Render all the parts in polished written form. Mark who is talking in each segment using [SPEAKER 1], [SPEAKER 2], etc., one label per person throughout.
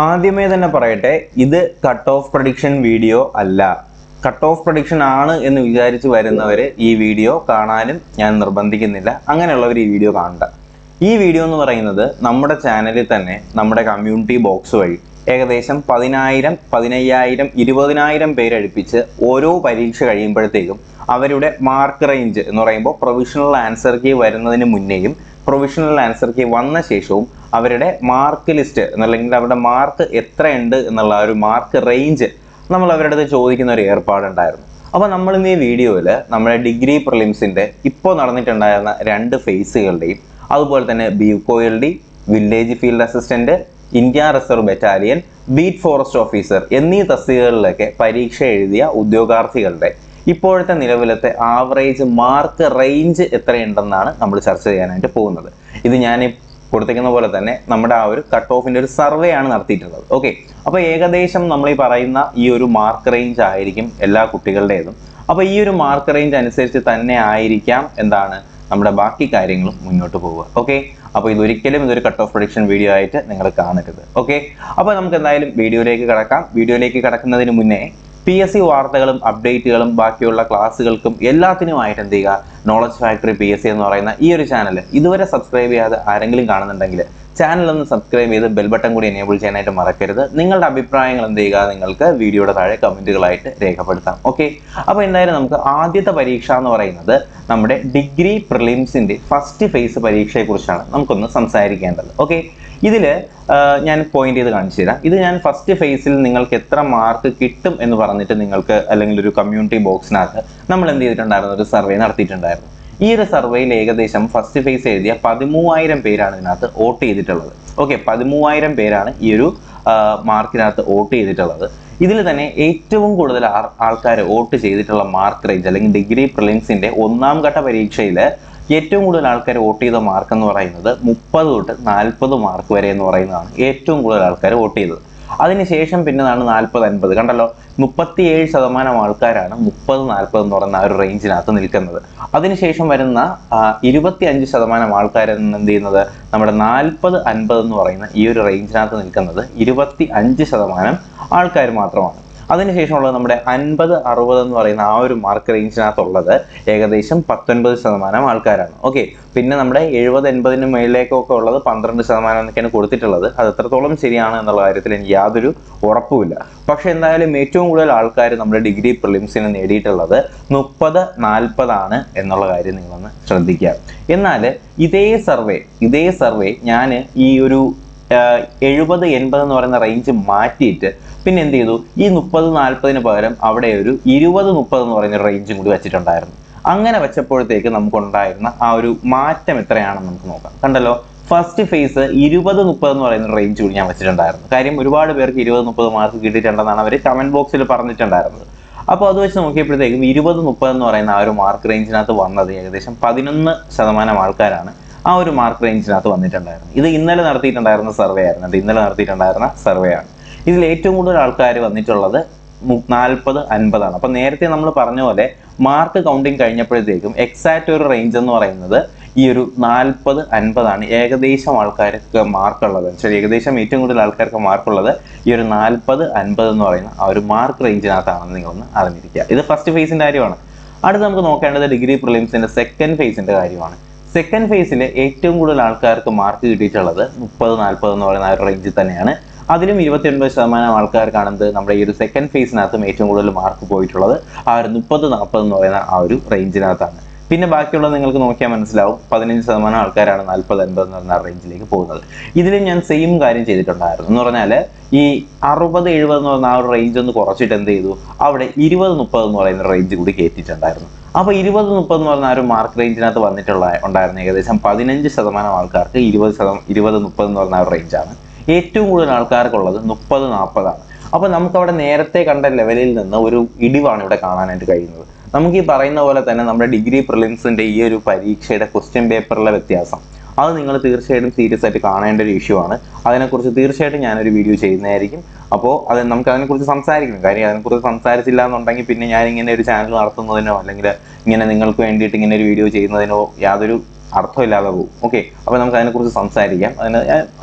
[SPEAKER 1] ആദ്യമേ തന്നെ പറയട്ടെ, ഇത് കട്ട് ഓഫ് പ്രഡിക്ഷൻ വീഡിയോ അല്ല. കട്ട് ഓഫ് പ്രഡിക്ഷൻ ആണ് എന്ന് വിചാരിച്ച് വരുന്നവർ ഈ വീഡിയോ കാണാനും ഞാൻ നിർബന്ധിക്കുന്നില്ല. അങ്ങനെയുള്ളവർ ഈ വീഡിയോ കാണണ്ട. ഈ വീഡിയോ എന്ന് പറയുന്നത് നമ്മുടെ ചാനലിൽ തന്നെ നമ്മുടെ കമ്മ്യൂണിറ്റി ബോക്സ് വഴി ഏകദേശം 10,000, 15,000, 20,000 പേരടുപ്പിച്ച് ഓരോ പരീക്ഷ കഴിയുമ്പോഴത്തേക്കും അവരുടെ മാർക്ക് റേഞ്ച് എന്ന് പറയുമ്പോൾ പ്രൊവിഷണൽ ആൻസർ കീ വരുന്നതിന് മുന്നേയും പ്രൊവിഷണൽ ആൻസർ കീ വന്ന ശേഷവും അവരുടെ മാർക്ക് ലിസ്റ്റ് എന്നല്ലെങ്കിൽ അവരുടെ മാർക്ക് എത്രയുണ്ട് എന്നുള്ള ഒരു മാർക്ക് റേഞ്ച് നമ്മൾ അവരുടെ അടുത്ത് ചോദിക്കുന്ന ഒരു ഏർപ്പാടുണ്ടായിരുന്നു. അപ്പോൾ നമ്മൾ ഇന്ന് ഈ വീഡിയോയിൽ നമ്മുടെ ഡിഗ്രി പ്രിലിംസിൻ്റെ ഇപ്പോൾ നടന്നിട്ടുണ്ടായിരുന്ന 2 ഫേസുകളുടെയും അതുപോലെ തന്നെ ബീവ്കോയുടെ village field assistant, India reserve battalion, beat forest officer എന്നീ തസ്തികകളിലൊക്കെ പരീക്ഷ എഴുതിയ ഉദ്യോഗാർത്ഥികളുടെ ഇപ്പോഴത്തെ നിലവിലത്തെ ആവറേജ് മാർക്ക് റേഞ്ച് എത്രയുണ്ടെന്നാണ് നമ്മൾ ചർച്ച ചെയ്യാനായിട്ട് പോകുന്നത്. ഇത് ഞാൻ കൊടുത്തിരിക്കുന്ന പോലെ തന്നെ നമ്മുടെ ആ ഒരു കട്ട് ഓഫിൻ്റെ ഒരു സർവേ ആണ് നടത്തിയിട്ടുള്ളത്. ഓക്കെ, അപ്പോൾ ഏകദേശം നമ്മൾ ഈ പറയുന്ന ഈ ഒരു മാർക്ക് റേഞ്ച് ആയിരിക്കും എല്ലാ കുട്ടികളുടേതും. അപ്പോൾ ഈ ഒരു മാർക്ക് റേഞ്ച് അനുസരിച്ച് തന്നെ ആയിരിക്കാം എന്താണ് നമ്മുടെ ബാക്കി കാര്യങ്ങളും മുന്നോട്ട് പോവുക. ഓക്കെ, അപ്പോൾ ഇതൊരു കട്ട് ഓഫ് പ്രഡിക്ഷൻ വീഡിയോ ആയിട്ട് നിങ്ങൾ കാണരുത്. ഓക്കെ, അപ്പോൾ നമുക്ക് എന്തായാലും വീഡിയോയിലേക്ക് കടക്കാം. വീഡിയോയിലേക്ക് കടക്കുന്നതിന് മുന്നേ PSC വാർത്തകളും അപ്ഡേറ്റുകളും ബാക്കിയുള്ള ക്ലാസ്സുകൾക്കും എല്ലാത്തിനുമായിട്ട് എന്ത് ചെയ്യുക, നോളജ് ഫാക്ടറി PSC എന്ന് പറയുന്ന ഈ ഒരു ചാനൽ ഇതുവരെ സബ്സ്ക്രൈബ് ചെയ്യാതെ ആരെങ്കിലും കാണുന്നുണ്ടെങ്കിൽ ചാനൽ ഒന്ന് സബ്സ്ക്രൈബ് ചെയ്ത് ബെൽ ബട്ടൺ കൂടി എനേബിൾ ചെയ്യാനായിട്ട് മറക്കരുത്. നിങ്ങളുടെ അഭിപ്രായങ്ങൾ എന്ത് ചെയ്യുക, നിങ്ങൾക്ക് വീഡിയോയുടെ താഴെ കമൻറ്റുകളായിട്ട് രേഖപ്പെടുത്താം. ഓക്കെ, അപ്പോൾ എന്തായാലും നമുക്ക് ആദ്യത്തെ പരീക്ഷ എന്ന് പറയുന്നത് നമ്മുടെ ഡിഗ്രി പ്രിലിംസിൻ്റെ ഫസ്റ്റ് ഫേസ് പരീക്ഷയെക്കുറിച്ചാണ് നമുക്കൊന്ന് സംസാരിക്കേണ്ടത്. ഓക്കെ, ഇതിൽ ഞാൻ പോയിന്റ് ചെയ്ത് കാണിച്ചു തരാം. ഇത് ഞാൻ ഫസ്റ്റ് ഫേസിൽ നിങ്ങൾക്ക് എത്ര മാർക്ക് കിട്ടും എന്ന് പറഞ്ഞിട്ട് നിങ്ങൾക്ക് അല്ലെങ്കിൽ ഒരു കമ്മ്യൂണിറ്റി ബോക്സിനകത്ത് നമ്മൾ എന്ത് ചെയ്തിട്ടുണ്ടായിരുന്നു, ഒരു സർവേ നടത്തിയിട്ടുണ്ടായിരുന്നു. ഈ ഒരു സർവേയിൽ ഏകദേശം ഫസ്റ്റ് ഫേസ് എഴുതിയ 13,000 പേരാണ് ഇതിനകത്ത് വോട്ട് ചെയ്തിട്ടുള്ളത്. ഓക്കെ, 13,000 പേരാണ് ഈ ഒരു മാർക്കിനകത്ത് വോട്ട് ചെയ്തിട്ടുള്ളത്. ഇതിൽ തന്നെ ഏറ്റവും കൂടുതൽ ആൾക്കാർ വോട്ട് ചെയ്തിട്ടുള്ള മാർക്ക് റേഞ്ച് അല്ലെങ്കിൽ ഡിഗ്രി പ്രിലിംസിൻ്റെ 1ാം ഘട്ട പരീക്ഷയിൽ ഏറ്റവും കൂടുതൽ ആൾക്കാർ വോട്ട് ചെയ്ത മാർക്ക് എന്ന് പറയുന്നത് 30 തൊട്ട് 40 മാർക്ക് വരെ എന്ന് പറയുന്നതാണ് ഏറ്റവും കൂടുതൽ ആൾക്കാർ വോട്ട് ചെയ്തത്. അതിനുശേഷം പിന്നതാണ് 40-50. കണ്ടല്ലോ, 37% ആൾക്കാരാണ് 30-40 എന്ന് പറയുന്ന ആ ഒരു റേഞ്ചിനകത്ത് നിൽക്കുന്നത്. അതിനുശേഷം വരുന്ന 25% ആൾക്കാർ എന്ത് ചെയ്യുന്നത് നമ്മുടെ 40-50 എന്ന് പറയുന്ന ഈ ഒരു റേഞ്ചിനകത്ത് നിൽക്കുന്നത് 25% ആൾക്കാർ മാത്രമാണ്. അതിനുശേഷമുള്ളത് നമ്മുടെ 50-60 എന്ന് പറയുന്ന ആ ഒരു മാർക്ക് റേഞ്ചിനകത്തുള്ളത് ഏകദേശം 19% ആൾക്കാരാണ്. ഓക്കെ, പിന്നെ നമ്മുടെ 70-80 മേളിലേക്കൊക്കെ ഉള്ളത് 12% എന്നൊക്കെയാണ് കൊടുത്തിട്ടുള്ളത്. അത് എത്രത്തോളം ശരിയാണ് എന്നുള്ള കാര്യത്തിൽ എനിക്ക് യാതൊരു ഉറപ്പുമില്ല. പക്ഷെ എന്തായാലും ഏറ്റവും കൂടുതൽ ആൾക്കാർ നമ്മുടെ ഡിഗ്രി പ്രിലിംസിന് നേടിയിട്ടുള്ളത് 30-40 ആണ് എന്നുള്ള കാര്യം നിങ്ങളൊന്ന് ശ്രദ്ധിക്കുക. എന്നാൽ ഇതേ സർവേ ഞാൻ ഈ ഒരു 70-80 എന്ന് പറയുന്ന റേഞ്ച് മാറ്റിയിട്ട് പിന്നെ എന്ത് ചെയ്തു, ഈ 30-40 പകരം അവിടെ ഒരു 20-30 എന്ന് പറയുന്ന റേഞ്ചും കൂടി വെച്ചിട്ടുണ്ടായിരുന്നു. അങ്ങനെ വെച്ചപ്പോഴത്തേക്ക് നമുക്കുണ്ടായിരുന്ന ആ ഒരു മാറ്റം എത്രയാണെന്ന് നമുക്ക് നോക്കാം. കണ്ടല്ലോ, ഫസ്റ്റ് ഫേസ് 20-30 എന്ന് പറയുന്ന റേഞ്ച് കൂടി ഞാൻ വെച്ചിട്ടുണ്ടായിരുന്നു. കാര്യം ഒരുപാട് പേർക്ക് 20-30 മാർക്ക് കിട്ടിയിട്ടുണ്ടെന്നാണ് അവർ കമന്റ് ബോക്സിൽ പറഞ്ഞിട്ടുണ്ടായിരുന്നത്. അപ്പോൾ അത് വെച്ച് നോക്കിയപ്പോഴത്തേക്കും 20-30 എന്ന് പറയുന്ന ആ ഒരു മാർക്ക് റേഞ്ചിനകത്ത് വന്നത് ഏകദേശം 11% ആൾക്കാരാണ് ആ ഒരു മാർക്ക് റേഞ്ചിനകത്ത് വന്നിട്ടുണ്ടായിരുന്നു. ഇത് ഇന്നലെ നടത്തിയിട്ടുണ്ടായിരുന്ന സർവേ ആണ്. ഇതിൽ ഏറ്റവും കൂടുതൽ ആൾക്കാർ വന്നിട്ടുള്ളത് 40-50 ആണ്. അപ്പം നേരത്തെ നമ്മൾ പറഞ്ഞ പോലെ മാർക്ക് കൗണ്ടിങ് കഴിഞ്ഞപ്പോഴത്തേക്കും എക്സാക്റ്റ് ഒരു റേഞ്ച് എന്ന് പറയുന്നത് ഈ ഒരു 40-50 ആണ് ഏകദേശം ആൾക്കാർക്ക് മാർക്കുള്ളത്. ശരി, ഏകദേശം ഏറ്റവും കൂടുതൽ ആൾക്കാർക്ക് മാർക്കുള്ളത് ഈ ഒരു 40-50 എന്ന് പറയുന്ന ആ ഒരു മാർക്ക് റേഞ്ചിനകത്താണെന്ന് നിങ്ങളൊന്ന് അറിഞ്ഞിരിക്കുക. ഇത് ഫസ്റ്റ് ഫേസിൻ്റെ കാര്യമാണ്. അടുത്ത് നമുക്ക് നോക്കേണ്ടത് ഡിഗ്രി പ്രിലിംസിൻ്റെ സെക്കൻഡ് ഫേസിൻ്റെ കാര്യമാണ്. സെക്കൻഡ് ഫേസിൽ ഏറ്റവും കൂടുതൽ ആൾക്കാർക്ക് മാർക്ക് കിട്ടിയിട്ടുള്ളത് 30-40 എന്ന് പറയുന്ന ആ ഒരു റേഞ്ചിൽ തന്നെയാണ്. അതിലും 29% ആൾക്കാർക്കാണെന്ത് നമ്മുടെ ഈ ഒരു സെക്കൻഡ് ഫേസിനകത്തും ഏറ്റവും കൂടുതൽ മാർക്ക് പോയിട്ടുള്ളത് ആ ഒരു 30-40 എന്ന് പറയുന്ന ആ ഒരു റേഞ്ചിനകത്താണ്. പിന്നെ ബാക്കിയുള്ളത് നിങ്ങൾക്ക് നോക്കിയാൽ മനസ്സിലാവും, 15% ആൾക്കാരാണ് 40-50 എന്ന് പറയുന്ന റേഞ്ചിലേക്ക് പോകുന്നത്. ഇതിലും ഞാൻ സെയിം കാര്യം ചെയ്തിട്ടുണ്ടായിരുന്നു. എന്ന് പറഞ്ഞാൽ ഈ 60-70 എന്ന് പറയുന്ന ആ ഒരു റേഞ്ച് ഒന്ന് കുറച്ചിട്ട് എന്ത് ചെയ്തു, അവിടെ 20-30 എന്ന് പറയുന്ന റേഞ്ച് കൂടി കയറ്റിയിട്ടുണ്ടായിരുന്നു. അപ്പോൾ 20-30 എന്ന് പറഞ്ഞ ആ ഒരു മാർക്ക് റേഞ്ചിനകത്ത് ഉണ്ടായിരുന്ന ഏകദേശം 15% ആൾക്കാർക്ക് 20-30 എന്ന് പറഞ്ഞ ആ ഒരു റേഞ്ചാണ്. ഏറ്റവും കൂടുതൽ ആൾക്കാർക്കുള്ളത് 30-40 ആണ്. അപ്പോൾ നമുക്കവിടെ നേരത്തെ കണ്ട ലെവലിൽ നിന്ന് ഒരു ഇടിവാണ് ഇവിടെ കാണാനായിട്ട് കഴിയുന്നത്. നമുക്ക് ഈ പറയുന്ന പോലെ തന്നെ നമ്മുടെ ഡിഗ്രി പ്രിലിംസിൻ്റെ ഈ ഒരു പരീക്ഷയുടെ ക്വസ്റ്റ്യൻ പേപ്പറിലെ വ്യത്യാസം അത് നിങ്ങൾ തീർച്ചയായിട്ടും സീരിയസ് ആയിട്ട് കാണേണ്ട ഒരു ഇഷ്യൂ ആണ്. അതിനെക്കുറിച്ച് തീർച്ചയായിട്ടും ഞാനൊരു വീഡിയോ ചെയ്യുന്നതായിരിക്കും. അപ്പോൾ നമുക്ക് അതിനെക്കുറിച്ച് സംസാരിക്കണം. കാര്യം അതിനെക്കുറിച്ച് സംസാരിച്ചില്ല എന്നുണ്ടെങ്കിൽ പിന്നെ ഞാൻ ഇങ്ങനെ ഒരു ചാനൽ നടത്തുന്നതിനോ അല്ലെങ്കിൽ ഇങ്ങനെ നിങ്ങൾക്ക് വേണ്ടിയിട്ട് ഇങ്ങനെ ഒരു വീഡിയോ ചെയ്യുന്നതിനോ യാതൊരു അർത്ഥമില്ലാതെ പോകും. ഓക്കെ, അപ്പോൾ നമുക്ക് അതിനെക്കുറിച്ച് സംസാരിക്കാം.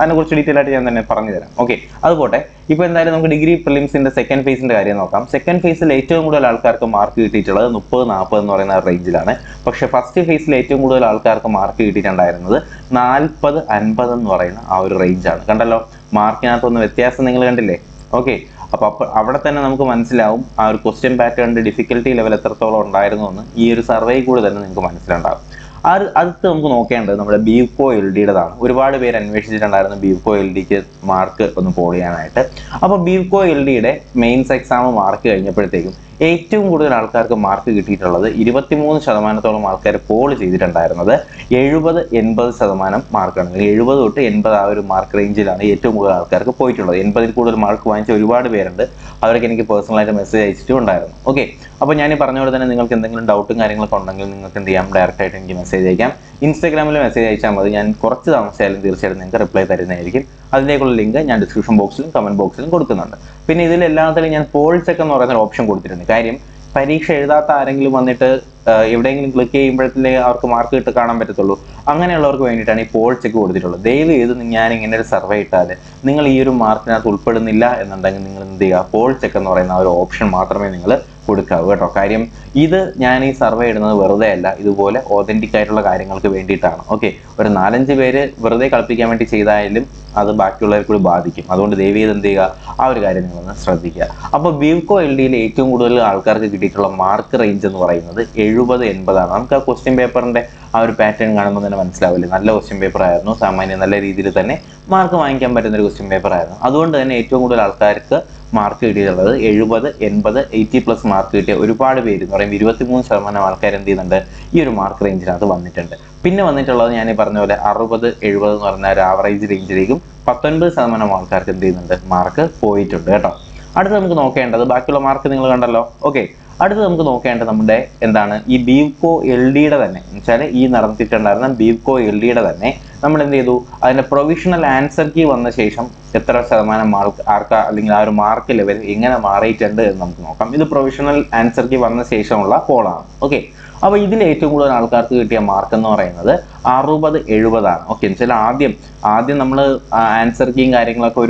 [SPEAKER 1] അതിനെക്കുറിച്ച് ഡീറ്റെയിൽ ആയിട്ട് ഞാൻ തന്നെ പറഞ്ഞു തരാം. ഓക്കെ, അതുപോട്ടെ. ഇപ്പോൾ എന്തായാലും നമുക്ക് ഡിഗ്രി പ്രിലിംസിന്റെ സെക്കൻഡ് ഫേസിന്റെ കാര്യം നോക്കാം. സെക്കൻഡ് ഫേസിൽ ഏറ്റവും കൂടുതൽ ആൾക്കാർക്ക് മാർക്ക് കിട്ടിയിട്ടുള്ളത് 30-40 എന്ന് പറയുന്ന റേഞ്ചിലാണ്. പക്ഷെ ഫസ്റ്റ് ഫേസിൽ ഏറ്റവും കൂടുതൽ ആൾക്കാർക്ക് മാർക്ക് കിട്ടിയിട്ടുണ്ടായിരുന്നത് 40-50 എന്ന് പറയുന്ന ആ ഒരു റേഞ്ചാണ്. കണ്ടല്ലോ, മാർക്കിനകത്തൊന്ന് വ്യത്യാസം നിങ്ങൾ കണ്ടില്ലേ? ഓക്കെ, അപ്പോൾ അവിടെ തന്നെ നമുക്ക് മനസ്സിലാവും ആ ഒരു ക്വസ്റ്റ്യൻ പാറ്റേണിന്റെ ഡിഫിക്കൽട്ടി ലെവൽ എത്രത്തോളം ഉണ്ടായിരുന്നു എന്ന് ഈ ഒരു സർവേ കൂടെ തന്നെ നിങ്ങൾക്ക് മനസ്സിലുണ്ടാകും. അടുത്ത് നമുക്ക് നോക്കേണ്ടത് നമ്മുടെ ബീവ്കോ എൽ ഡിയുടേതാണ്. ഒരുപാട് പേര് അന്വേഷിച്ചിട്ടുണ്ടായിരുന്നു ബീവ്കോ എൽ ഡിക്ക് മാർക്ക് ഒന്ന് പോൾ ചെയ്യാനായിട്ട്. അപ്പോൾ ബീവ്കോ എൽ ഡിയുടെ മെയിൻസ് എക്സാം മാർക്ക് കഴിഞ്ഞപ്പോഴത്തേക്കും ഏറ്റവും കൂടുതൽ ആൾക്കാർക്ക് മാർക്ക് കിട്ടിയിട്ടുള്ളത് 23% ആൾക്കാർ പോൾ ചെയ്തിട്ടുണ്ടായിരുന്നത് 70-80% മാർക്കാണ്. 70 തൊട്ട് 80 ആ ഒരു മാർക്ക് റേഞ്ചിലാണ് ഏറ്റവും കൂടുതൽ ആൾക്കാർക്ക് പോയിട്ടുള്ളത്. 80-ൽ കൂടുതൽ മാർക്ക് വാങ്ങിച്ച ഒരുപാട് പേരുണ്ട്. അവരൊക്കെ എനിക്ക് പേഴ്സണലായിട്ട് മെസ്സേജ് അയച്ചിട്ടും ഉണ്ടായിരുന്നു. ഓക്കെ, അപ്പോൾ ഞാൻ ഈ പറഞ്ഞ പോലെ തന്നെ നിങ്ങൾക്ക് എന്തെങ്കിലും ഡൗട്ടും കാര്യങ്ങളൊക്കെ ഉണ്ടെങ്കിൽ നിങ്ങൾക്ക് എന്ത് ചെയ്യാം, ഡയറക്റ്റ് ആയിട്ട് എനിക്ക് മെസ്സേജ് അയക്കാം. ഇൻസ്റ്റാഗ്രാമിൽ മെസ്സേജ് അയച്ചാൽ മതി. ഞാൻ കുറച്ച് താമസിച്ചാലും തീർച്ചയായിട്ടും നിങ്ങൾക്ക് റിപ്ലൈ തരുന്നതായിരിക്കും. അതിലേക്കുള്ള ലിങ്ക് ഞാൻ ഡിസ്ക്രിപ്ഷൻ ബോക്സിലും കമന്റ് ബോക്സിലും കൊടുക്കുന്നുണ്ട്. പിന്നെ ഇതിലെല്ലാത്തിലും ഞാൻ പോൾ ചെക്ക് എന്ന് പറയുന്ന ഒരു ഓപ്ഷൻ കൊടുത്തിട്ടുണ്ട്. കാര്യം പരീക്ഷ എഴുതാത്ത ആരെങ്കിലും വന്നിട്ട് എവിടെയെങ്കിലും ക്ലിക്ക് ചെയ്യുമ്പോഴത്തേ അവർക്ക് മാർക്ക് കിട്ടി കാണാൻ പറ്റത്തുള്ളൂ. അങ്ങനെയുള്ളവർക്ക് വേണ്ടിയിട്ടാണ് ഈ പോൾ ചെക്ക് കൊടുത്തിട്ടുള്ളത്. ദയവ് ചെയ്ത് ഞാൻ ഇങ്ങനെ ഒരു സർവേ ഇട്ടാൽ നിങ്ങൾ ഈ ഒരു മാർക്കിനകത്ത് ഉൾപ്പെടുന്നില്ല എന്നുണ്ടെങ്കിൽ നിങ്ങൾ എന്ത് ചെയ്യുക, പോൾ ചെക്ക് എന്ന് പറയുന്ന ഒരു ഓപ്ഷൻ മാത്രമേ നിങ്ങൾ കൊടുക്കാവൂ കേട്ടോ. കാര്യം ഇത് ഞാൻ ഈ സർവേ ഇടുന്നത് വെറുതെ അല്ല, ഇതുപോലെ ഓതന്റിക് ആയിട്ടുള്ള കാര്യങ്ങൾക്ക് വേണ്ടിയിട്ടാണ്. ഓക്കെ, ഒരു 4-5 പേര് വെറുതെ കളിപ്പിക്കാൻ വേണ്ടി ചെയ്തായാലും അത് ബാക്കിയുള്ളവരെ കൂടി ബാധിക്കും. അതുകൊണ്ട് ദയവ് ചെയ്ത് എന്ത് ചെയ്യുക, ആ ഒരു കാര്യം നിങ്ങളൊന്ന് ശ്രദ്ധിക്കുക. അപ്പോൾ ബീവ്കോ എൽ ഡിയിൽ ഏറ്റവും കൂടുതൽ ആൾക്കാർക്ക് കിട്ടിയിട്ടുള്ള മാർക്ക് റേഞ്ച് എന്ന് പറയുന്നത് 70-80 ആണ്. നമുക്ക് ആ ക്വസ്റ്റ്യൻ പേപ്പറിന്റെ ആ ഒരു പാറ്റേൺ കാണുമ്പോൾ തന്നെ മനസ്സിലാവില്ലേ, നല്ല ക്വസ്റ്റ്യൻ പേപ്പർ ആയിരുന്നു. സാമാന്യം നല്ല രീതിയിൽ തന്നെ മാർക്ക് വാങ്ങിക്കാൻ പറ്റുന്ന ഒരു ക്വസ്റ്റ്യൻ പേപ്പർ ആയിരുന്നു. അതുകൊണ്ട് തന്നെ ഏറ്റവും കൂടുതൽ ആൾക്കാർക്ക് മാർക്ക് കിട്ടിയിട്ടുള്ളത് 70-80, 80+ മാർക്ക് കിട്ടിയ ഒരുപാട് പേര് എന്ന് പറയുമ്പോൾ 23% ആൾക്കാർ എന്ത് ചെയ്യുന്നുണ്ട്, ഈ ഒരു മാർക്ക് റേഞ്ചിനകത്ത് വന്നിട്ടുണ്ട്. പിന്നെ വന്നിട്ടുള്ളത് ഞാൻ ഈ പറഞ്ഞ പോലെ 60-70 എന്ന് പറഞ്ഞ ഒരു ആവറേജ് റേഞ്ചിലേക്കും 19% ആൾക്കാർക്ക് എന്ത് ചെയ്യുന്നുണ്ട്, മാർക്ക് പോയിട്ടുണ്ട് കേട്ടോ. അടുത്ത് നമുക്ക് നോക്കേണ്ടത് ബാക്കിയുള്ള മാർക്ക് നിങ്ങൾ കണ്ടല്ലോ. ഓക്കെ, അടുത്ത് നമുക്ക് നോക്കേണ്ടത് നമ്മുടെ എന്താണ്, ഈ ബീവ്കോ എൽ ഡിയുടെ തന്നെ എന്നുവെച്ചാൽ ഈ നടത്തിയിട്ടുണ്ടായിരുന്ന ബീവ്കോ എൽ ഡിയുടെ തന്നെ നമ്മൾ എന്ത് ചെയ്തു, അതിന്റെ പ്രൊവിഷണൽ ആൻസർ കീ വന്ന ശേഷം എത്ര ശതമാനം ആർക്കാ അല്ലെങ്കിൽ ആ ഒരു മാർക്ക് ലെവൽ എങ്ങനെ മാറിയിട്ടുണ്ട് എന്ന് നമുക്ക് നോക്കാം. ഇത് പ്രൊവിഷണൽ ആൻസർ കീ വന്ന ശേഷമുള്ള പോളാണ്. ഓക്കെ, അപ്പോൾ ഇതിൽ ഏറ്റവും കൂടുതൽ ആൾക്കാർക്ക് കിട്ടിയ മാർക്ക് എന്ന് പറയുന്നത് 60-70 ഓക്കെ, എന്നുവെച്ചാൽ ആദ്യം നമ്മൾ ആൻസർ കീയും കാര്യങ്ങളൊക്കെ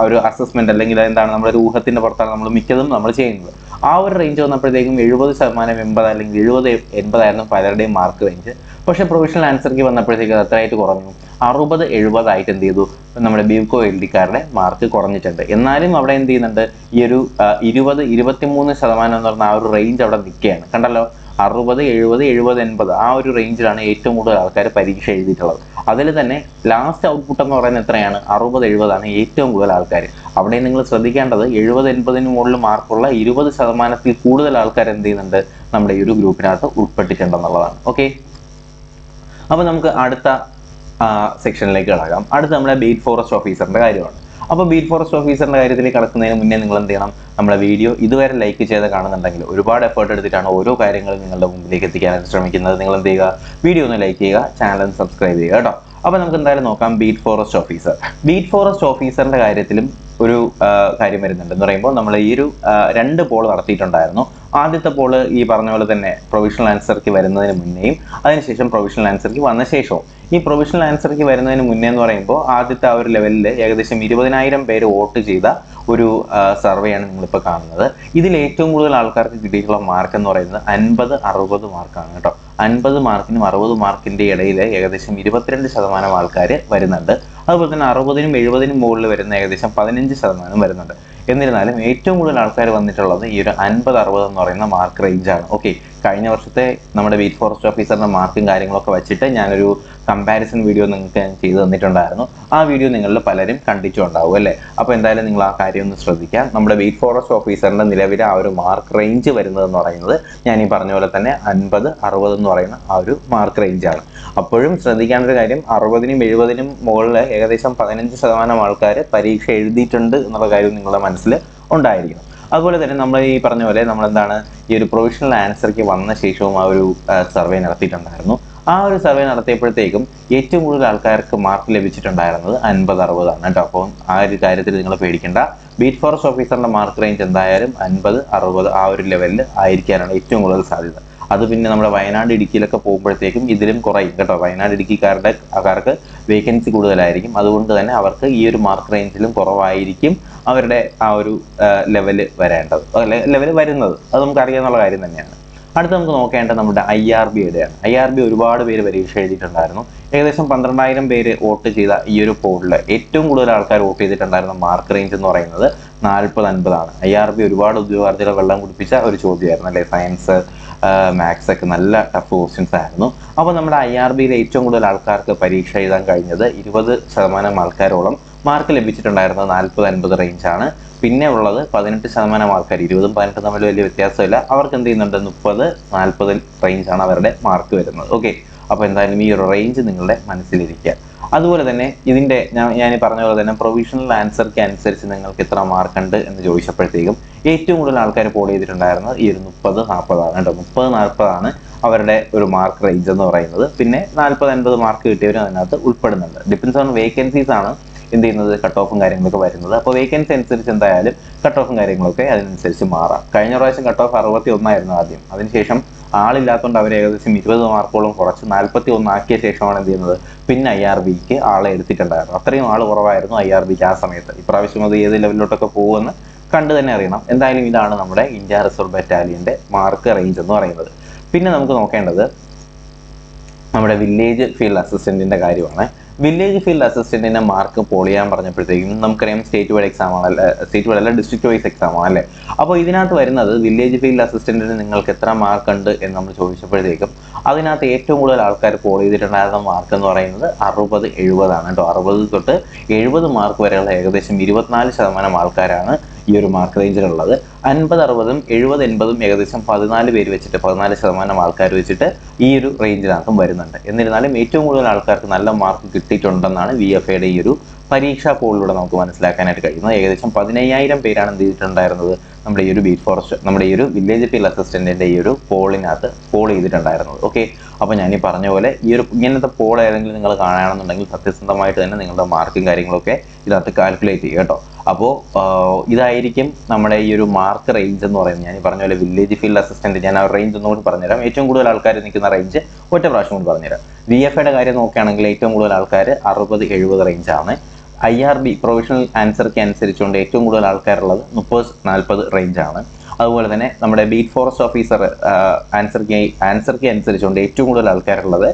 [SPEAKER 1] ഒരു അസസ്മെന്റ് അല്ലെങ്കിൽ എന്താണ് നമ്മളൊരു ഊഹത്തിന്റെ പുറത്താണ് നമ്മൾ മിക്കതും നമ്മൾ ചെയ്യുന്നത്. ആ ഒരു റേഞ്ച് വന്നപ്പോഴത്തേക്കും 70%, 80 അല്ലെങ്കിൽ 70-80 ആയിരുന്നു പലരുടെയും മാർക്ക് റേഞ്ച്. പക്ഷേ പ്രൊവിഷണൽ ആൻസർ കീ വന്നപ്പോഴത്തേക്ക് അത് എത്രയായിട്ട് കുറഞ്ഞു, 60-70 ആയിട്ട് എന്ത് ചെയ്തു, നമ്മുടെ ബീവ്കോ എൽ ഡിക്കാരുടെ മാർക്ക് കുറഞ്ഞിട്ടുണ്ട്. എന്നാലും അവിടെ എന്ത് ചെയ്യുന്നുണ്ട്, ഈ ഒരു 20-23% എന്ന് പറഞ്ഞ ആ ഒരു റേഞ്ച് അവിടെ നിൽക്കുകയാണ്. കണ്ടല്ലോ, 60-70-80 ആ ഒരു റേഞ്ചിലാണ് ഏറ്റവും കൂടുതൽ ആൾക്കാർ പരീക്ഷ എഴുതിയിട്ടുള്ളത്. അതിൽ തന്നെ ലാസ്റ്റ് ഔട്ട്പുട്ട് എന്ന് പറയുന്നത് എത്രയാണ്, 60-70 ആണ് ഏറ്റവും കൂടുതൽ ആൾക്കാർ. അവിടെ നിങ്ങൾ ശ്രദ്ധിക്കേണ്ടത് 70-80 മുകളിൽ മാർക്കുള്ള 20%-ൽ കൂടുതൽ ആൾക്കാർ എന്ത് ചെയ്യുന്നുണ്ട്, നമ്മുടെ ഈ ഒരു ഗ്രൂപ്പിനകത്ത് ഉൾപ്പെട്ടിട്ടുണ്ടെന്നുള്ളതാണ്. ഓക്കെ, അപ്പോൾ നമുക്ക് അടുത്ത സെക്ഷനിലേക്ക് കടക്കാം. അടുത്ത നമ്മുടെ ബീറ്റ് ഫോറസ്റ്റ് ഓഫീസറിന്റെ കാര്യമാണ്. അപ്പോൾ ബീറ്റ് ഫോറസ്റ്റ് ഓഫീസറിന്റെ കാര്യത്തിലേക്ക് കടക്കുന്നതിന് മുന്നേ നിങ്ങൾ എന്ത് ചെയ്യണം, നമ്മുടെ വീഡിയോ ഇതുവരെ ലൈക്ക് ചെയ്ത് കാണുന്നുണ്ടെങ്കിൽ ഒരുപാട് എഫേർട്ട് എടുത്തിട്ടാണ് ഓരോ കാര്യങ്ങളും നിങ്ങളുടെ മുമ്പിലേക്ക് എത്തിക്കാനായിട്ട് ശ്രമിക്കുന്നത്. നിങ്ങൾ എന്ത് ചെയ്യുക, വീഡിയോ ഒന്ന് ലൈക്ക് ചെയ്യുക, ചാനൽ ഒന്ന് സബ്സ്ക്രൈബ് ചെയ്യുക കേട്ടോ. അപ്പോൾ നമുക്ക് എന്തായാലും നോക്കാം beat forest officer. Beat forest ഓഫീസറിന്റെ കാര്യത്തിലും ഒരു കാര്യം വരുന്നുണ്ട്. എന്ന് പറയുമ്പോൾ നമ്മൾ ഈ ഒരു 2 പോൾ നടത്തിയിട്ടുണ്ടായിരുന്നു. ആദ്യത്തെ പോള് ഈ പറഞ്ഞ പോലെ തന്നെ പ്രൊവിഷണൽ ആൻസർക്ക് വരുന്നതിന് മുന്നേയും അതിനുശേഷം പ്രൊവിഷണൽ ആൻസർക്ക് വന്ന ശേഷവും. ഈ പ്രൊവിഷണൽ ആൻസർക്ക് വരുന്നതിന് മുന്നേ എന്ന് പറയുമ്പോൾ ആദ്യത്തെ ആ ഒരു ലെവലിൽ ഏകദേശം 20,000 പേര് വോട്ട് ചെയ്ത ഒരു സർവേയാണ് നിങ്ങളിപ്പോൾ കാണുന്നത്. ഇതിൽ ഏറ്റവും കൂടുതൽ ആൾക്കാർക്ക് കിട്ടിയിട്ടുള്ള മാർക്ക് എന്ന് പറയുന്നത് 50-60 മാർക്കാണ് കേട്ടോ. 50 മാർക്കിനും 60 മാർക്കിന്റെ ഇടയിൽ ഏകദേശം 22% ആൾക്കാർ വരുന്നുണ്ട്. അതുപോലെ തന്നെ 60-70 മുകളിൽ വരുന്ന ഏകദേശം 15% വരുന്നുണ്ട്. എന്നിരുന്നാലും ഏറ്റവും കൂടുതൽ ആൾക്കാർ വന്നിട്ടുള്ളത് ഈ ഒരു 50-60 എന്ന് പറയുന്ന മാർക്ക് റേഞ്ചാണ്. ഓക്കെ, കഴിഞ്ഞ വർഷത്തെ നമ്മുടെ ബീറ്റ് ഫോറസ്റ്റ് ഓഫീസറിന്റെ മാർക്കും കാര്യങ്ങളൊക്കെ വെച്ചിട്ട് ഞാനൊരു കമ്പാരിസൺ വീഡിയോ നിങ്ങൾക്ക് ഞാൻ ചെയ്തു തന്നിട്ടുണ്ടായിരുന്നു. ആ വീഡിയോ നിങ്ങളിൽ പലരും കണ്ടിട്ടുണ്ടാവും അല്ലേ. അപ്പോൾ എന്തായാലും നിങ്ങൾ ആ കാര്യം ഒന്ന് ശ്രദ്ധിക്കാം. നമ്മുടെ ബീറ്റ് ഫോറസ്റ്റ് ഓഫീസറിന്റെ നിലവിലെ ആ ഒരു മാർക്ക് റേഞ്ച് വരുന്നതെന്ന് പറയുന്നത് ഞാൻ ഈ പറഞ്ഞ പോലെ തന്നെ 50-60 എന്ന് പറയുന്ന ആ ഒരു മാർക്ക് റേഞ്ചാണ്. അപ്പോഴും ശ്രദ്ധിക്കേണ്ട ഒരു കാര്യം, 60-70 മുകളിൽ ഏകദേശം 15% ആൾക്കാർ പരീക്ഷ എഴുതിയിട്ടുണ്ട് എന്നുള്ള കാര്യം നിങ്ങളുടെ മനസ്സിൽ ഉണ്ടായിരിക്കണം. അതുപോലെ തന്നെ നമ്മൾ ഈ പറഞ്ഞ പോലെ നമ്മളെന്താണ് ഈ ഒരു പ്രൊവിഷണൽ ആൻസർക്ക് വന്ന ശേഷവും ആ ഒരു സർവേ നടത്തിയിട്ടുണ്ടായിരുന്നു. ആ ഒരു സർവേ നടത്തിയപ്പോഴത്തേക്കും ഏറ്റവും കൂടുതൽ ആൾക്കാർക്ക് മാർക്ക് ലഭിച്ചിട്ടുണ്ടായിരുന്നത് 50-60 ആണ് കേട്ടോ. അപ്പോൾ ആ ഒരു കാര്യത്തിൽ നിങ്ങൾ പേടിക്കേണ്ട. ബീറ്റ് ഫോറസ്റ്റ് ഓഫീസറിന്റെ മാർക്ക് റേഞ്ച് എന്തായാലും 50-60 ആ ഒരു ലെവലിൽ ആയിരിക്കാനാണ് ഏറ്റവും കൂടുതൽ സാധ്യത. അത് പിന്നെ നമ്മുടെ വയനാട് ഇടുക്കിയിലൊക്കെ പോകുമ്പോഴത്തേക്കും ഇതിലും കുറയും കേട്ടോ. വയനാട് ഇടുക്കിക്കാർക്ക് വേക്കൻസി കൂടുതലായിരിക്കും, അതുകൊണ്ട് തന്നെ അവർക്ക് ഈ ഒരു മാർക്ക് റേഞ്ചിലും കുറവായിരിക്കും അവരുടെ ആ ഒരു ലെവല് വരുന്നത്. അത് നമുക്ക് അറിയാവുന്ന കാര്യം തന്നെയാണ്. അടുത്ത് നമുക്ക് നോക്കേണ്ടത് നമ്മുടെ IRBയുടെയാണ്. IRB ഒരുപാട് പേര് പരീക്ഷ എഴുതിയിട്ടുണ്ടായിരുന്നു. ഏകദേശം 12,000 പേര് വോട്ട് ചെയ്ത ഈ ഒരു പോളിൽ ഏറ്റവും കൂടുതൽ ആൾക്കാർ വോട്ട് ചെയ്തിട്ടുണ്ടായിരുന്ന മാർക്ക് റേഞ്ച് എന്ന് പറയുന്നത് 40-50 ആണ്. IRB ഒരുപാട് ഉദ്യോഗാർത്ഥികളെ വെള്ളം കുടിപ്പിച്ച ഒരു ചോദ്യമായിരുന്നു അല്ലേ. സയൻസ്, മാത്സ് ഒക്കെ നല്ല ടഫ് ക്വസ്റ്റ്യൻസ് ആയിരുന്നു. അപ്പോൾ നമ്മുടെ IRBയിലെ ഏറ്റവും കൂടുതൽ ആൾക്കാർക്ക് പരീക്ഷ എഴുതാൻ കഴിഞ്ഞത് 20% ആൾക്കാരോളം മാർക്ക് ലഭിച്ചിട്ടുണ്ടായിരുന്നത് 40-50 റേഞ്ചാണ്. പിന്നെ ഉള്ളത് 18% ആൾക്കാർ, 20ഉം 18 തമ്മിൽ വലിയ വ്യത്യാസമില്ല. അവർക്ക് എന്ത് ചെയ്യുന്നുണ്ട്, 30-40 റേഞ്ചാണ് അവരുടെ മാർക്ക് വരുന്നത്. ഓക്കെ, അപ്പോൾ എന്തായാലും ഈ ഒരു റേഞ്ച് നിങ്ങളുടെ മനസ്സിലിരിക്കുക. അതുപോലെ തന്നെ ഇതിൻ്റെ ഞാൻ പറഞ്ഞ പോലെ തന്നെ പ്രൊവിഷണൽ ആൻസർക്ക് അനുസരിച്ച് നിങ്ങൾക്ക് എത്ര മാർക്ക് ഉണ്ട് എന്ന് ചോദിച്ചപ്പോഴത്തേക്കും ഏറ്റവും കൂടുതൽ ആൾക്കാർ പോൾ ചെയ്തിട്ടുണ്ടായിരുന്നത് ഈ ഒരു 30-40 ആണ് കേട്ടോ. 30-40 അവരുടെ ഒരു മാർക്ക് റേഞ്ച് എന്ന് പറയുന്നത്. പിന്നെ 40-50 മാർക്ക് കിട്ടിയവരും അതിനകത്ത് ഉൾപ്പെടുന്നുണ്ട്. ഡിപ്പെൻസ് ഓൺ വേക്കൻസീസ് ആണ് എന്ത് ചെയ്യുന്നത്, കട്ട് ഓഫും കാര്യങ്ങളൊക്കെ വരുന്നത്. അപ്പോൾ വേക്കൻസി അനുസരിച്ച് എന്തായാലും കട്ട് ഓഫും കാര്യങ്ങളൊക്കെ അതിനനുസരിച്ച് മാറാം. കഴിഞ്ഞ പ്രാവശ്യം കട്ട് ഓഫ് 61 ആയിരുന്നു ആദ്യം. അതിനുശേഷം ആളില്ലാത്തതുകൊണ്ട് അവർ ഏകദേശം 20 മാർക്കോളം കുറച്ച് 41 ആക്കിയ ശേഷമാണ് എന്ത് ചെയ്യുന്നത്, പിന്നെ IRBക്ക് ആളെ എടുത്തിട്ടുണ്ടായിരുന്നു. അത്രയും ആൾ കുറവായിരുന്നു IRBക്ക് ആ സമയത്ത്. ഇപ്രാവശ്യം അത് ഏത് ലെവലിലോട്ടൊക്കെ പോകുമെന്ന് കണ്ടു തന്നെ അറിയണം. എന്തായാലും ഇതാണ് നമ്മുടെ ഇന്ത്യ റിസർവ് ബറ്റാലിയൻ്റെ മാർക്ക് റേഞ്ച് എന്ന് പറയുന്നത്. പിന്നെ നമുക്ക് നോക്കേണ്ടത് നമ്മുടെ വില്ലേജ് ഫീൽഡ് അസിസ്റ്റന്റിന്റെ കാര്യമാണ്. വില്ലേജ് ഫീൽഡ് അസിസ്റ്റന്റിന്റെ മാർക്ക് പോൾ ചെയ്യാൻ പറഞ്ഞപ്പോഴത്തേക്കും നമുക്കറിയാം സ്റ്റേറ്റ് വൈഡ് എക്സാം ആണല്ലേ, സ്റ്റേറ്റ് വൈഡ് അല്ല ഡിസ്ട്രിക്ട് വൈസ് എക്സാം ആണല്ലേ. അപ്പോൾ ഇതിനകത്ത് വരുന്നത് വില്ലേജ് ഫീൽഡ് അസിസ്റ്റന്റിന് നിങ്ങൾക്ക് എത്ര മാർക്ക് ഉണ്ട് എന്ന് നമ്മൾ ചോദിച്ചപ്പോഴത്തേക്കും അതിനകത്ത് ഏറ്റവും കൂടുതൽ ആൾക്കാർ പോൾ ചെയ്തിട്ടുണ്ടായിരുന്ന മാർക്ക് എന്ന് പറയുന്നത് 60-70 ആണ് കേട്ടോ. 60 തൊട്ട് 70 മാർക്ക് വരെയുള്ള ഏകദേശം 24% ആൾക്കാരാണ് ഈ ഒരു മാർക്ക് റേഞ്ചിലുള്ളത്. 50-60ഉം 70-80ഉം ഏകദേശം 14 പേര് വെച്ചിട്ട് 14% ആൾക്കാർ വെച്ചിട്ട് ഈ ഒരു റേഞ്ചിനകത്തും വരുന്നുണ്ട്. എന്നിരുന്നാലും ഏറ്റവും കൂടുതൽ ആൾക്കാർക്ക് നല്ല മാർക്ക് കിട്ടിയിട്ടുണ്ടെന്നാണ് VFAയുടെ ഈ ഒരു പരീക്ഷാ പോളിലൂടെ നമുക്ക് മനസ്സിലാക്കാനായിട്ട് കഴിയുന്നത്. ഏകദേശം 15,000 പേരാണ് എന്ത് ചെയ്തിട്ടുണ്ടായിരുന്നത്, നമ്മുടെ ഈ ഒരു ബീറ്റ് ഫോറസ്റ്റ്, നമ്മുടെ ഈ ഒരു വില്ലേജ് ഫീൽഡ് അസിസ്റ്റന്റിന്റെ ഈ ഒരു പോളിനകത്ത് പോൾ ചെയ്തിട്ടുണ്ടായിരുന്നത്. ഓക്കെ, അപ്പോൾ ഞാൻ ഈ പറഞ്ഞ പോലെ ഈ ഒരു ഇങ്ങനത്തെ പോൾ ഏതെങ്കിലും നിങ്ങൾ കാണുകയാണെന്നുണ്ടെങ്കിൽ സത്യസന്ധമായിട്ട് തന്നെ നിങ്ങളുടെ മാർക്കും കാര്യങ്ങളൊക്കെ ഇതിനകത്ത് കാൽക്കുലേറ്റ് ചെയ്യുക കേട്ടോ. അപ്പോൾ ഇതായിരിക്കും നമ്മുടെ ഈ ഒരു മാർക്ക് റേഞ്ച് എന്ന് പറയുന്നത്. ഞാൻ ഈ പറഞ്ഞ പോലെ വില്ലേജ് ഫീൽഡ് അസിസ്റ്റന്റ്, ഞാൻ ആ റേഞ്ച് ഒന്നുകൂടി പറഞ്ഞുതരാം. ഏറ്റവും കൂടുതൽ ആൾക്കാർ നിൽക്കുന്ന റേഞ്ച് ഒറ്റ പ്രാവശ്യം കൂടി പറഞ്ഞുതരാം. VFAയുടെ കാര്യം നോക്കുകയാണെങ്കിൽ ഏറ്റവും കൂടുതൽ ആൾക്കാർ 60-70 റേഞ്ചാണ്. IRB പ്രൊവിഷണൽ ആൻസർക്ക് അനുസരിച്ചുകൊണ്ട് ഏറ്റവും കൂടുതൽ ആൾക്കാരുള്ളത് 30-40 റേഞ്ചാണ്. അതുപോലെ തന്നെ നമ്മുടെ ബീറ്റ് ഫോറസ്റ്റ് ഓഫീസർ ആൻസർക്ക് അനുസരിച്ചുകൊണ്ട് ഏറ്റവും കൂടുതൽ ആൾക്കാരുള്ളത്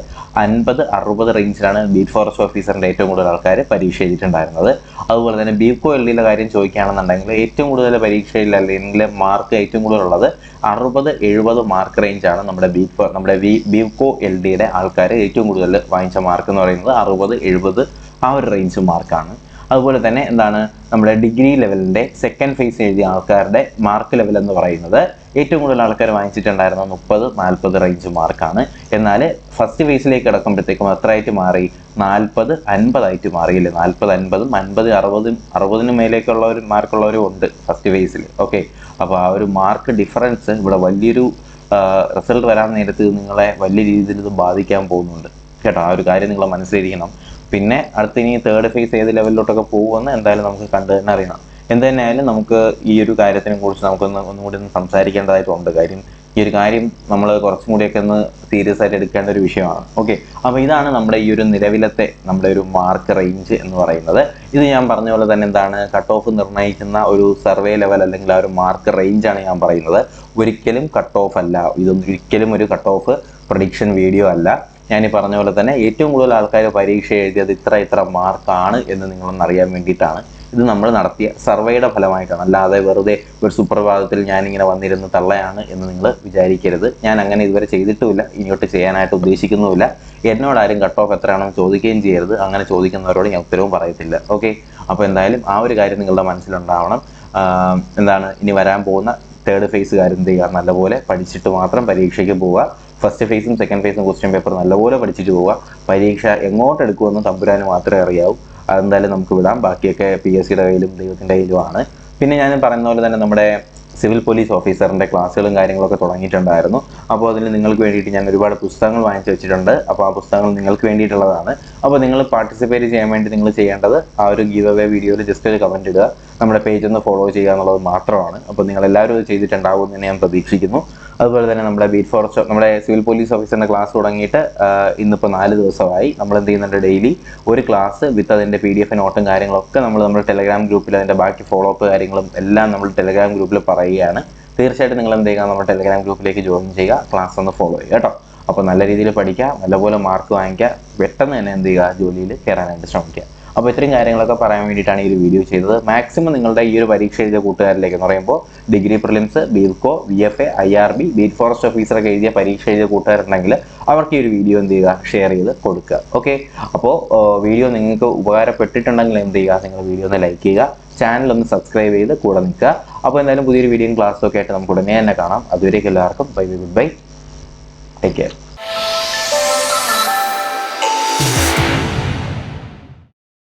[SPEAKER 1] 50-60 റേഞ്ചിലാണ് ബീറ്റ് ഫോറസ്റ്റ് ഓഫീസറിന്റെ ഏറ്റവും കൂടുതൽ ആൾക്കാർ പരീക്ഷ എഴുതിയിട്ടുണ്ടായിരുന്നത്. അതുപോലെ തന്നെ Bevco LDയുടെ കാര്യം ചോദിക്കുകയാണെന്നുണ്ടെങ്കിൽ ഏറ്റവും കൂടുതൽ പരീക്ഷയിൽ അല്ലെങ്കിൽ മാർക്ക് ഏറ്റവും കൂടുതലുള്ളത് 60-70 മാർക്ക് റേഞ്ചാണ്. നമ്മുടെ Bevco LDയുടെ ആൾക്കാർ ഏറ്റവും കൂടുതൽ വാങ്ങിച്ച മാർക്ക് എന്ന് പറയുന്നത് 60-70 ആ ഒരു റേഞ്ച് മാർക്കാണ്. അതുപോലെ തന്നെ എന്താണ് നമ്മുടെ ഡിഗ്രി ലെവലിൻ്റെ സെക്കൻഡ് ഫേസ് എഴുതിയ ആൾക്കാരുടെ മാർക്ക് ലെവൽ എന്ന് പറയുന്നത് ഏറ്റവും കൂടുതൽ ആൾക്കാർ വാങ്ങിച്ചിട്ടുണ്ടായിരുന്ന 30-40 റേഞ്ച് മാർക്കാണ്. എന്നാൽ ഫസ്റ്റ് ഫേസിലേക്ക് കിടക്കുമ്പോഴത്തേക്കും എത്രയായിട്ട് മാറി, 40-50 ആയിട്ട് മാറിയില്ലേ. 40-50ഉം 50-60 മേലേക്കുള്ള ഒരു മാർക്കുള്ളവരും ഉണ്ട് ഫസ്റ്റ് ഫേസിൽ. ഓക്കെ, അപ്പോൾ ആ ഒരു മാർക്ക് ഡിഫറൻസ് ഇവിടെ വലിയൊരു റിസൾട്ട് വരാൻ നേരത്ത് നിങ്ങളെ വലിയ രീതിയിൽ ഇത് ബാധിക്കാൻ പോകുന്നുണ്ട് കേട്ടോ. ആ ഒരു കാര്യം നിങ്ങൾ മനസ്സിലിരിക്കണം. പിന്നെ അടുത്ത് ഇനി തേർഡ് ഫേസ് ഏത് ലെവലിലോട്ടൊക്കെ പോകുമെന്ന് എന്തായാലും നമുക്ക് കണ്ടു തന്നെ അറിയണം. എന്ത് തന്നെയായാലും നമുക്ക് ഈ ഒരു കാര്യത്തിനെ കുറിച്ച് ഒന്നുകൂടി സംസാരിക്കേണ്ടതായിട്ടുണ്ട്. കാര്യം ഈ ഒരു കാര്യം നമ്മൾ കുറച്ചും കൂടിയൊക്കെ ഒന്ന് സീരിയസ് ആയിട്ട് എടുക്കേണ്ട ഒരു വിഷയമാണ്. ഓക്കെ, അപ്പോൾ ഇതാണ് നമ്മുടെ ഈ ഒരു നിലവിലത്തെ നമ്മുടെ ഒരു മാർക്ക് റേഞ്ച് എന്ന് പറയുന്നത്. ഇത് ഞാൻ പറഞ്ഞ പോലെ തന്നെ എന്താണ് കട്ട് ഓഫ് നിർണ്ണയിക്കുന്ന ഒരു സർവേ ലെവൽ അല്ലെങ്കിൽ ആ ഒരു മാർക്ക് റേഞ്ചാണ് ഞാൻ പറയുന്നത്. ഒരിക്കലും കട്ട് ഓഫ് അല്ല, ഇതൊന്നും ഒരിക്കലും ഒരു കട്ട് ഓഫ് പ്രഡിക്ഷൻ വീഡിയോ അല്ല. ഞാൻ ഈ പറഞ്ഞ പോലെ തന്നെ ഏറ്റവും കൂടുതൽ ആൾക്കാർ പരീക്ഷ എഴുതിയത് ഇത്ര മാർക്കാണ് എന്ന് നിങ്ങളൊന്ന് അറിയാൻ വേണ്ടിയിട്ടാണ്. ഇത് നമ്മൾ നടത്തിയ സർവേയുടെ ഫലമായിട്ടാണ്, അല്ലാതെ വെറുതെ ഒരു സുപ്രഭാതത്തിൽ ഞാനിങ്ങനെ വന്നിരുന്ന് തള്ളയാണ് എന്ന് നിങ്ങൾ വിചാരിക്കരുത്. ഞാൻ അങ്ങനെ ഇതുവരെ ചെയ്തിട്ടുമില്ല, ഇനിയോട്ട് ചെയ്യാനായിട്ട് ഉദ്ദേശിക്കുന്നുമില്ല. എന്നോടാരും കട്ട് ഓഫ് എത്രയാണെന്ന് ചോദിക്കുകയും ചെയ്യരുത്. അങ്ങനെ ചോദിക്കുന്നവരോട് ഞാൻ ഉത്തരവും പറയത്തില്ല. ഓക്കെ, അപ്പോൾ എന്തായാലും ആ ഒരു കാര്യം നിങ്ങളുടെ മനസ്സിലുണ്ടാവണം. എന്താണ് ഇനി വരാൻ പോകുന്ന തേർഡ് ഫേസുകാർ എന്ത് ചെയ്യുക, നല്ലപോലെ പഠിച്ചിട്ട് മാത്രം പരീക്ഷയ്ക്ക് പോവുക. ഫസ്റ്റ് ഫേസും സെക്കൻഡ് ഫേസും ക്വസ്റ്റ്യൻ പേപ്പർ നല്ലപോലെ പഠിച്ചിട്ട് പോവുക. പരീക്ഷ എങ്ങോട്ട് എടുക്കുമെന്ന് തമ്പുരാന് മാത്രമേ അറിയാവൂ. അതെന്തായാലും നമുക്ക് വിടാം. ബാക്കിയൊക്കെ PSCയുടെ കയ്യിലും ദൈവത്തിൻ്റെ കയ്യിലുമാണ്. പിന്നെ ഞാൻ പറയുന്ന പോലെ തന്നെ നമ്മുടെ സിവിൽ പോലീസ് ഓഫീസറിൻ്റെ ക്ലാസ്സുകളും കാര്യങ്ങളൊക്കെ തുടങ്ങിയിട്ടുണ്ടായിരുന്നു. അപ്പോൾ അതിൽ നിങ്ങൾക്ക് വേണ്ടിയിട്ട് ഞാൻ ഒരുപാട് പുസ്തകങ്ങൾ വാങ്ങിച്ചു വെച്ചിട്ടുണ്ട്. അപ്പോൾ ആ പുസ്തകങ്ങൾ നിങ്ങൾക്ക് വേണ്ടിയിട്ടുള്ളതാണ്. അപ്പോൾ നിങ്ങൾ പാർട്ടിസിപ്പേറ്റ് ചെയ്യാൻ വേണ്ടി നിങ്ങൾ ചെയ്യേണ്ടത് ആ ഒരു ഗീവ് അവേ വീഡിയോയിൽ ജസ്റ്റ് ഒരു കമൻറ്റ് ഇടുക, നമ്മുടെ പേജ് ഒന്ന് ഫോളോ ചെയ്യുക എന്നുള്ളത് മാത്രമാണ്. അപ്പോൾ നിങ്ങൾ എല്ലാവരും ഇത് ചെയ്തിട്ടുണ്ടാകുമെന്ന് ഞാൻ പ്രതീക്ഷിക്കുന്നു. അതുപോലെ തന്നെ നമ്മുടെ ബീറ്റ് ഫോറസ്റ്റ് നമ്മുടെ സിവിൽ പോലീസ് ഓഫീസറിൻ്റെ ക്ലാസ് തുടങ്ങിയിട്ട് ഇന്നിപ്പോൾ 4 ദിവസമായി. നമ്മൾ എന്ത് ചെയ്യുന്നുണ്ട്, ഡെയിലി ഒരു ക്ലാസ് വിത്ത് അതിൻ്റെ PDF നോട്ടും കാര്യങ്ങളൊക്കെ നമ്മൾ നമ്മുടെ ടെലഗ്രാം ഗ്രൂപ്പിൽ അതിൻ്റെ ബാക്കി ഫോളോ അപ്പ് കാര്യങ്ങളും എല്ലാം നമ്മൾ ടെലഗ്രാം ഗ്രൂപ്പിൽ പറയുകയാണ്. തീർച്ചയായിട്ടും നിങ്ങൾ എന്ത് ചെയ്യുക, നമ്മുടെ ടെലഗ്രാം ഗ്രൂപ്പിലേക്ക് ജോയിൻ ചെയ്യുക, ക്ലാസ് ഒന്ന് ഫോളോ ചെയ്യുക കേട്ടോ. അപ്പോൾ നല്ല രീതിയിൽ പഠിക്കുക, നല്ലപോലെ മാർക്ക് വാങ്ങിക്കുക, പെട്ടെന്ന് തന്നെ എന്ത് ചെയ്യുക, ജോലിയിൽ കയറാനായിട്ട് ശ്രമിക്കുക. അപ്പോൾ ഇത്രയും കാര്യങ്ങളൊക്കെ പറയാൻ വേണ്ടിയിട്ടാണ് ഈ ഒരു വീഡിയോ ചെയ്തത്. മാക്സിമം നിങ്ങളുടെ ഈ ഒരു പരീക്ഷ എഴുതിയ കൂട്ടുകാരിലേക്ക് എന്ന് പറയുമ്പോൾ degree prelims, Bevco, VFA, IRB, beat forest ഓഫീസറൊക്കെ എഴുതിയ പരീക്ഷ എഴുതിയ കൂട്ടുകാരുണ്ടെങ്കിൽ അവർക്ക് ഈ ഒരു വീഡിയോ എന്ത് ചെയ്യുക, ഷെയർ ചെയ്ത് കൊടുക്കുക. ഓക്കെ, അപ്പോൾ വീഡിയോ നിങ്ങൾക്ക് ഉപകാരപ്പെട്ടിട്ടുണ്ടെങ്കിൽ എന്ത് ചെയ്യുക, നിങ്ങൾ വീഡിയോ ഒന്ന് ലൈക്ക് ചെയ്യുക, ചാനൽ ഒന്ന് സബ്സ്ക്രൈബ് ചെയ്ത് കൂടെ നിൽക്കുക. അപ്പോൾ എന്തായാലും പുതിയൊരു വീഡിയോയും ക്ലാസ്സൊക്കെ ആയിട്ട് നമുക്ക് ഉടനെ തന്നെ കാണാം. അതുവരേക്കും എല്ലാവർക്കും ബൈ ബൈ, ടേക്ക് കെയർ.